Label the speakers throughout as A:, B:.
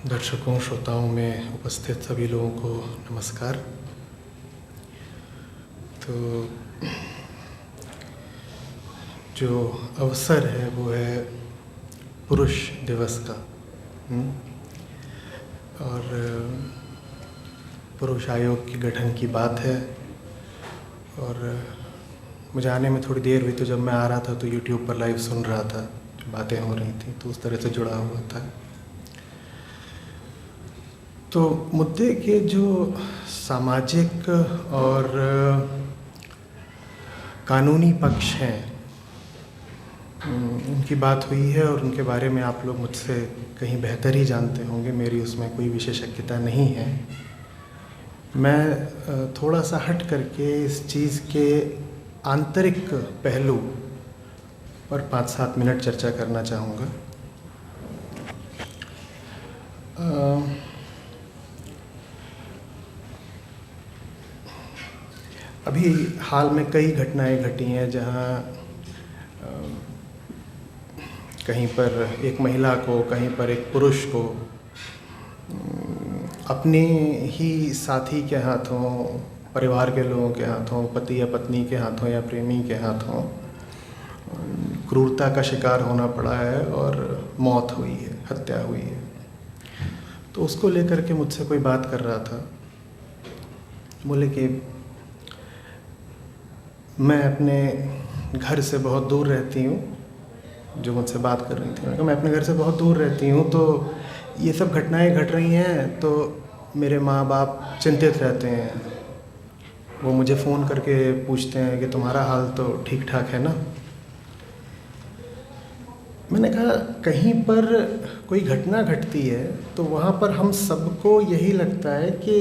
A: दर्शकों, श्रोताओं में उपस्थित सभी लोगों को नमस्कार। तो जो अवसर है वो है पुरुष दिवस का। और पुरुष आयोग के गठन की बात है। और मुझे आने में थोड़ी देर हुई, तो जब मैं आ रहा था तो YouTube पर लाइव सुन रहा था, बातें हो रही थी, तो उस तरह से जुड़ा हुआ था। तो मुद्दे के जो सामाजिक और कानूनी पक्ष हैं, उनकी बात हुई है और उनके बारे में आप लोग मुझसे कहीं बेहतर ही जानते होंगे। मेरी उसमें कोई विशेषज्ञता नहीं है। मैं थोड़ा सा हट करके इस चीज़ के आंतरिक पहलू पर 5-7 मिनट चर्चा करना चाहूँगा। अभी हाल में कई घटनाएं घटी हैं जहां कहीं पर एक महिला को, कहीं पर एक पुरुष को अपने ही साथी के हाथों, परिवार के लोगों के हाथों, पति या पत्नी के हाथों या प्रेमी के हाथों क्रूरता का शिकार होना पड़ा है और मौत हुई है, हत्या हुई है। तो उसको लेकर के मुझसे कोई बात कर रहा था, बोले कि मैं अपने घर से बहुत दूर रहती हूँ। जो मुझसे बात कर रही थी, मैंने कहा मैं अपने घर से बहुत दूर रहती हूँ, तो ये सब घटनाएं घट रही हैं तो मेरे माँ बाप चिंतित रहते हैं। वो मुझे फ़ोन करके पूछते हैं कि तुम्हारा हाल तो ठीक ठाक है ना। मैंने कहा कहीं पर कोई घटना घटती है तो वहाँ पर हम सबको यही लगता है कि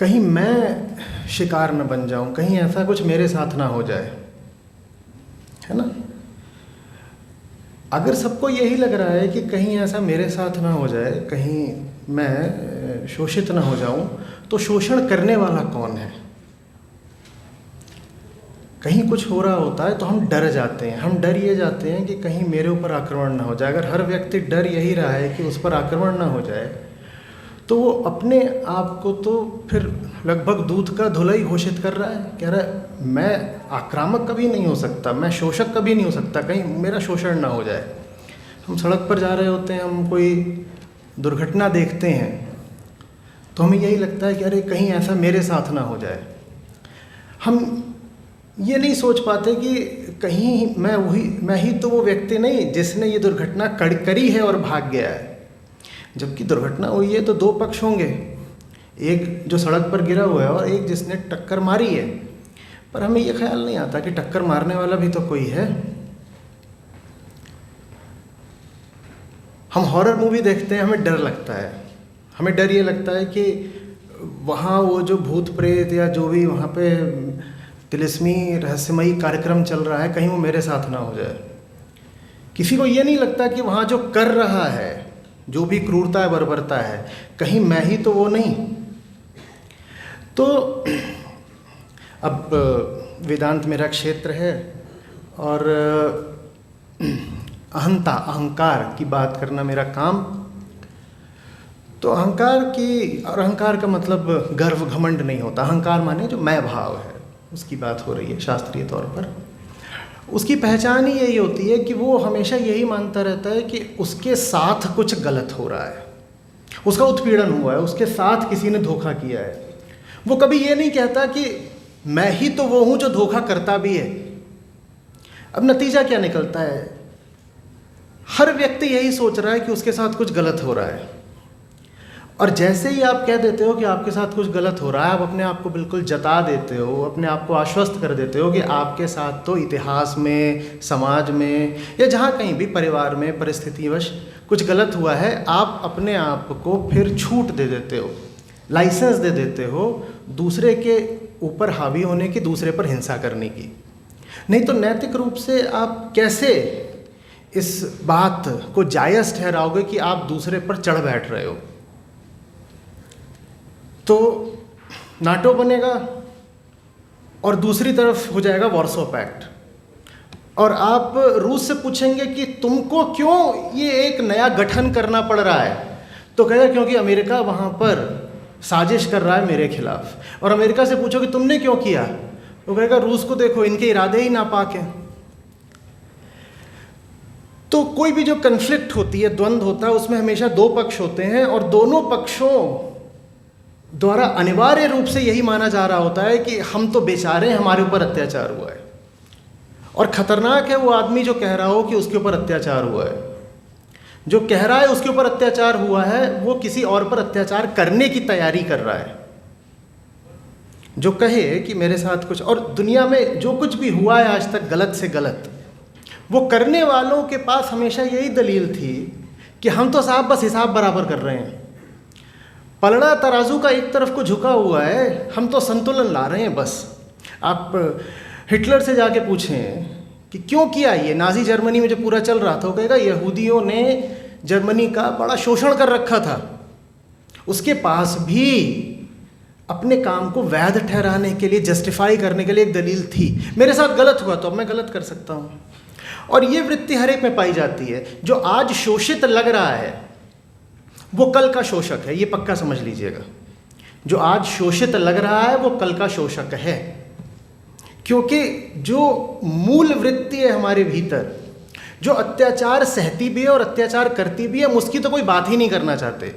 A: कहीं मैं शिकार न बन जाऊं, कहीं ऐसा कुछ मेरे साथ ना हो जाए, है ना। अगर सबको यही लग रहा है कि कहीं ऐसा मेरे साथ ना हो जाए, कहीं मैं शोषित ना हो जाऊं, तो शोषण करने वाला कौन है? कहीं कुछ हो रहा होता है तो हम डर जाते हैं। हम डर ये जाते हैं कि कहीं मेरे ऊपर आक्रमण ना हो जाए। अगर हर व्यक्ति डर यही रहा है कि उस पर आक्रमण ना हो जाए, तो वो अपने आप को तो फिर लगभग दूध का धुला ही घोषित कर रहा है। कह रहा है मैं आक्रामक कभी नहीं हो सकता, मैं शोषक कभी नहीं हो सकता, कहीं मेरा शोषण ना हो जाए। हम सड़क पर जा रहे होते हैं, हम कोई दुर्घटना देखते हैं तो हमें यही लगता है कि अरे कहीं ऐसा मेरे साथ ना हो जाए। हम ये नहीं सोच पाते कि कहीं मैं ही तो वो व्यक्ति नहीं जिसने ये दुर्घटना करी है और भाग गया है। जबकि दुर्घटना हुई है तो दो पक्ष होंगे, एक जो सड़क पर गिरा हुआ है और एक जिसने टक्कर मारी है। पर हमें ये ख्याल नहीं आता कि टक्कर मारने वाला भी तो कोई है। हम हॉरर मूवी देखते हैं, हमें डर लगता है। हमें डर ये लगता है कि वहाँ वो जो भूत प्रेत या जो भी वहाँ पे तिलिस्मी रहस्यमयी कार्यक्रम चल रहा है, कहीं वो मेरे साथ ना हो जाए। किसी को ये नहीं लगता कि वहाँ जो कर रहा है, जो भी क्रूरता है, बर्बरता है, कहीं मैं ही तो वो नहीं। तो अब वेदांत मेरा क्षेत्र है और अहंकार की बात करना मेरा काम। तो अहंकार का मतलब गर्व घमंड नहीं होता। अहंकार माने जो मैं भाव है, उसकी बात हो रही है शास्त्रीय तौर पर। उसकी पहचान ही यही होती है कि वो हमेशा यही मानता रहता है कि उसके साथ कुछ गलत हो रहा है, उसका उत्पीड़न हुआ है, उसके साथ किसी ने धोखा किया है। वो कभी ये नहीं कहता कि मैं ही तो वो हूँ जो धोखा करता भी है। अब नतीजा क्या निकलता है? हर व्यक्ति यही सोच रहा है कि उसके साथ कुछ गलत हो रहा है। और जैसे ही आप कह देते हो कि आपके साथ कुछ गलत हो रहा है, आप अपने आप को बिल्कुल जता देते हो, अपने आप को आश्वस्त कर देते हो कि आपके साथ तो इतिहास में, समाज में या जहाँ कहीं भी परिवार में परिस्थितिवश कुछ गलत हुआ है। आप अपने आप को फिर छूट दे देते हो, लाइसेंस दे देते हो दूसरे के ऊपर हावी होने की, दूसरे पर हिंसा करने की। नहीं तो नैतिक रूप से आप कैसे इस बात को जायज़ ठहराओगे कि आप दूसरे पर चढ़ बैठ रहे हो? तो नाटो बनेगा और दूसरी तरफ हो जाएगा वार्सो पैक्ट। और आप रूस से पूछेंगे कि तुमको क्यों ये एक नया गठन करना पड़ रहा है, तो कहेगा क्योंकि अमेरिका वहाँ पर साजिश कर रहा है मेरे खिलाफ। और अमेरिका से पूछो कि तुमने क्यों किया, तो कहेगा रूस को देखो, इनके इरादे ही नापाक हैं। तो कोई भी जो कन्फ्लिक्ट होती है, द्वंद्व होता है, उसमें हमेशा दो पक्ष होते हैं और दोनों पक्षों द्वारा अनिवार्य रूप से यही माना जा रहा होता है कि हम तो बेचारे हैं, हमारे ऊपर अत्याचार हुआ है। और खतरनाक है वो आदमी जो कह रहा हो कि उसके ऊपर अत्याचार हुआ है। जो कह रहा है उसके ऊपर अत्याचार हुआ है, वो किसी और पर अत्याचार करने की तैयारी कर रहा है। जो कहे कि मेरे साथ कुछ, और दुनिया में जो कुछ भी हुआ है आज तक गलत से गलत, वो करने वालों के पास हमेशा यही दलील थी कि हम तो साहब बस हिसाब बराबर कर रहे हैं, पलड़ा तराजू का एक तरफ को झुका हुआ है, हम तो संतुलन ला रहे हैं बस। आप हिटलर से जाके पूछें कि क्यों किया ये, नाजी जर्मनी में जो पूरा चल रहा था, वो कहेगा यहूदियों ने जर्मनी का बड़ा शोषण कर रखा था, उसके पास भी अपने काम को वैध ठहराने के लिए, जस्टिफाई करने के लिए एक दलील थी। मेरे साथ गलत हुआ तो अब मैं गलत कर सकता हूँ। और ये वृत्ति हर एक में पाई जाती है। जो आज शोषित लग रहा है वो कल का शोषक है, ये पक्का समझ लीजिएगा। जो आज शोषित लग रहा है वो कल का शोषक है, क्योंकि जो मूल वृत्ति है हमारे भीतर, जो अत्याचार सहती भी है और अत्याचार करती भी है, हम उसकी तो कोई बात ही नहीं करना चाहते।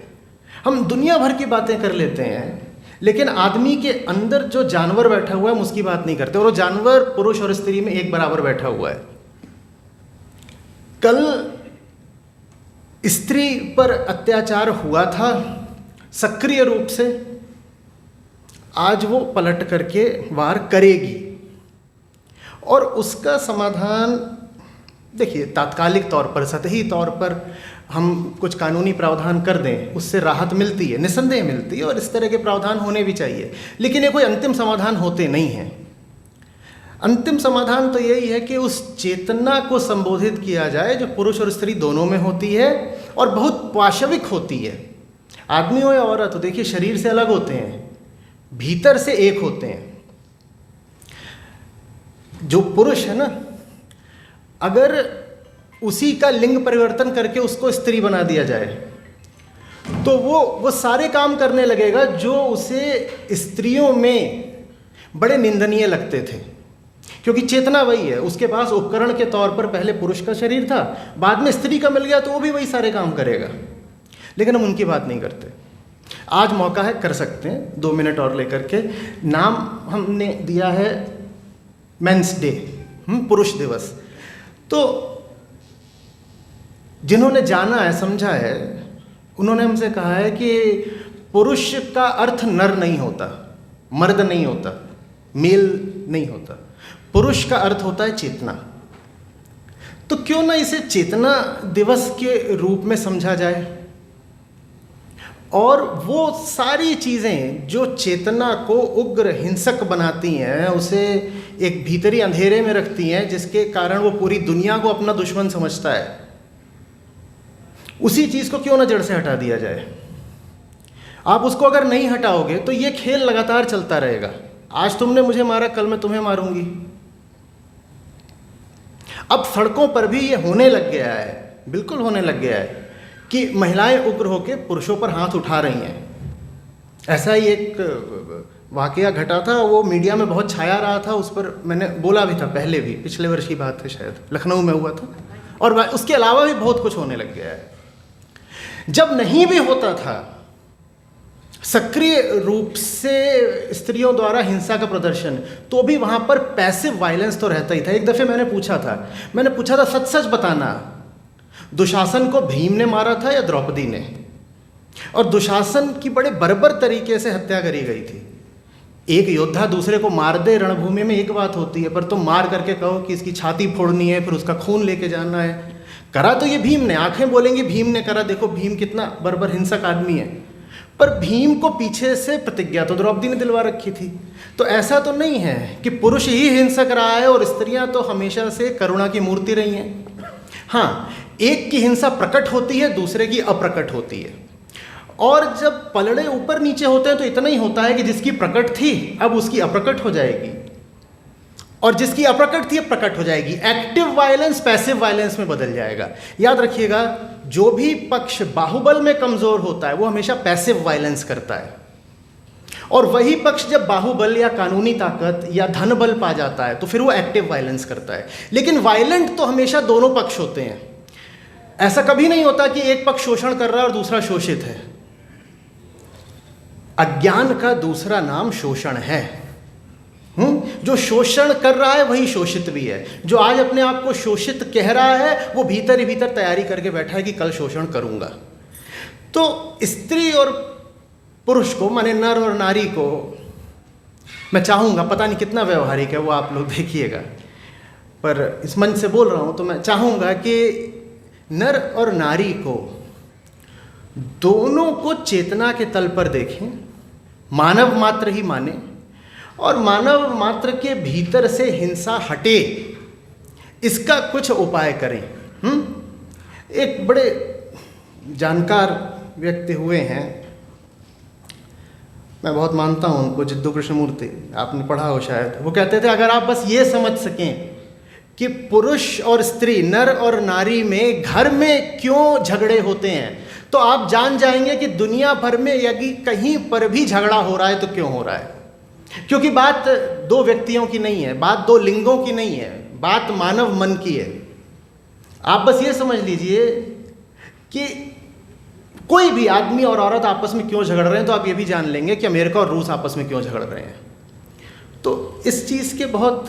A: हम दुनिया भर की बातें कर लेते हैं, लेकिन आदमी के अंदर जो जानवर बैठा हुआ है हम उसकी बात नहीं करते। और वो जानवर पुरुष और स्त्री में एक बराबर बैठा हुआ है। कल स्त्री पर अत्याचार हुआ था सक्रिय रूप से, आज वो पलट करके वार करेगी। और उसका समाधान देखिए, तात्कालिक तौर पर, सतही तौर पर हम कुछ कानूनी प्रावधान कर दें, उससे राहत मिलती है, निस्संदेह मिलती है, और इस तरह के प्रावधान होने भी चाहिए। लेकिन ये कोई अंतिम समाधान होते नहीं हैं। अंतिम समाधान तो यही है कि उस चेतना को संबोधित किया जाए जो पुरुष और स्त्री दोनों में होती है और बहुत पाशविक होती है। आदमी हो या औरत हो, देखिए शरीर से अलग होते हैं, भीतर से एक होते हैं। जो पुरुष है ना, अगर उसी का लिंग परिवर्तन करके उसको स्त्री बना दिया जाए तो वो सारे काम करने लगेगा जो उसे स्त्रियों में बड़े निंदनीय लगते थे, क्योंकि चेतना वही है। उसके पास उपकरण के तौर पर पहले पुरुष का शरीर था, बाद में स्त्री का मिल गया तो वो भी वही सारे काम करेगा। लेकिन हम उनकी बात नहीं करते। आज मौका है, कर सकते हैं, 2 मिनट और लेकर के। नाम हमने दिया है मेंस डे, पुरुष दिवस। तो जिन्होंने जाना है, समझा है, उन्होंने हमसे कहा है कि पुरुष का अर्थ नर नहीं होता, मर्द नहीं होता, मेल नहीं होता। पुरुष का अर्थ होता है चेतना। तो क्यों ना इसे चेतना दिवस के रूप में समझा जाए, और वो सारी चीज़ें जो चेतना को उग्र हिंसक बनाती हैं, उसे एक भीतरी अंधेरे में रखती हैं, जिसके कारण वो पूरी दुनिया को अपना दुश्मन समझता है, उसी चीज़ को क्यों ना जड़ से हटा दिया जाए। आप उसको अगर नहीं हटाओगे तो ये खेल लगातार चलता रहेगा। आज तुमने मुझे मारा, कल मैं तुम्हें मारूंगी। अब सड़कों पर भी ये होने लग गया है, बिल्कुल होने लग गया है कि महिलाएं उग्र होकर पुरुषों पर हाथ उठा रही हैं। ऐसा ही एक वाकया घटा था, वो मीडिया में बहुत छाया रहा था, उस पर मैंने बोला भी था पहले भी, पिछले वर्ष की बात है शायद, लखनऊ में हुआ था। और उसके अलावा भी बहुत कुछ होने लग गया है। जब नहीं भी होता था सक्रिय रूप से स्त्रियों द्वारा हिंसा का प्रदर्शन, तो भी वहाँ पर पैसिव वायलेंस तो रहता ही था। एक दफ़े मैंने पूछा था सच सच बताना, दुशासन को भीम ने मारा था या द्रौपदी ने? और दुशासन की बड़े बर्बर तरीके से हत्या करी गई थी। एक योद्धा दूसरे को मार दे रणभूमि में एक बात होती है, पर तुम मार करके कहो कि इसकी छाती फोड़नी है, फिर उसका खून लेके जाना है। करा तो ये भीम ने, आंखें बोलेंगी भीम ने करा, देखो भीम कितना बर्बर हिंसक आदमी है। पर भीम को पीछे से प्रतिज्ञा तो द्रौपदी ने दिलवा रखी थी। तो ऐसा तो नहीं है कि पुरुष ही हिंसक रहा है और स्त्रियां तो हमेशा से करुणा की मूर्ति रही हैं। हाँ, एक की हिंसा प्रकट होती है, दूसरे की अप्रकट होती है। और जब पलड़े ऊपर नीचे होते हैं तो इतना ही होता है कि जिसकी प्रकट थी अब उसकी अप्रकट हो जाएगी। और जिसकी अप्रकट थी प्रकट हो जाएगी। एक्टिव वायलेंस पैसिव वायलेंस में बदल जाएगा। याद रखिएगा, जो भी पक्ष बाहुबल में कमजोर होता है वो हमेशा पैसिव वायलेंस करता है, और वही पक्ष जब बाहुबल या कानूनी ताकत या धन बल पा जाता है तो फिर वो एक्टिव वायलेंस करता है। लेकिन वायलेंट तो हमेशा दोनों पक्ष होते हैं। ऐसा कभी नहीं होता कि एक पक्ष शोषण कर रहा है और दूसरा शोषित है। अज्ञान का दूसरा नाम शोषण है। जो शोषण कर रहा है वही शोषित भी है। जो आज अपने आप को शोषित कह रहा है वो भीतर ही भीतर तैयारी करके बैठा है कि कल शोषण करूंगा। तो स्त्री और पुरुष को, माने नर और नारी को, मैं चाहूँगा, पता नहीं कितना व्यवहारिक है वो आप लोग देखिएगा, पर इस मंच से बोल रहा हूँ तो मैं चाहूँगा कि नर और नारी को दोनों को चेतना के तल पर देखें, मानव मात्र ही माने, और मानव मात्र के भीतर से हिंसा हटे, इसका कुछ उपाय करें। एक बड़े जानकार व्यक्ति हुए हैं, मैं बहुत मानता हूँ उनको, जिद्दू कृष्णमूर्ति, आपने पढ़ा हो शायद। वो कहते थे अगर आप बस ये समझ सकें कि पुरुष और स्त्री, नर और नारी में घर में क्यों झगड़े होते हैं, तो आप जान जाएंगे कि दुनिया भर में यदि कहीं पर भी झगड़ा हो रहा है तो क्यों हो रहा है। क्योंकि बात दो व्यक्तियों की नहीं है, बात दो लिंगों की नहीं है, बात मानव मन की है। आप बस ये समझ लीजिए कि कोई भी आदमी और औरत आपस में क्यों झगड़ रहे हैं, तो आप ये भी जान लेंगे कि अमेरिका और रूस आपस में क्यों झगड़ रहे हैं। तो इस चीज़ के बहुत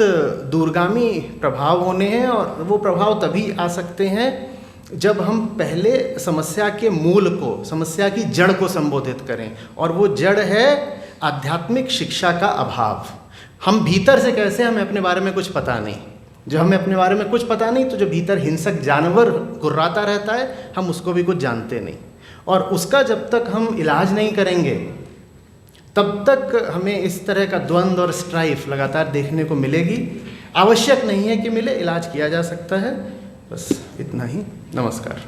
A: दूरगामी प्रभाव होने हैं, और वो प्रभाव तभी आ सकते हैं जब हम पहले समस्या के मूल को, समस्या की जड़ को संबोधित करें, और वो जड़ है आध्यात्मिक शिक्षा का अभाव। हम भीतर से कैसे, हमें अपने बारे में कुछ पता नहीं। जब हमें अपने बारे में कुछ पता नहीं तो जो भीतर हिंसक जानवर गुर्राता रहता है, हम उसको भी कुछ जानते नहीं, और उसका जब तक हम इलाज नहीं करेंगे तब तक हमें इस तरह का द्वंद्व और स्ट्राइफ लगातार देखने को मिलेगी। आवश्यक नहीं है कि मिले, इलाज किया जा सकता है। बस इतना ही। नमस्कार।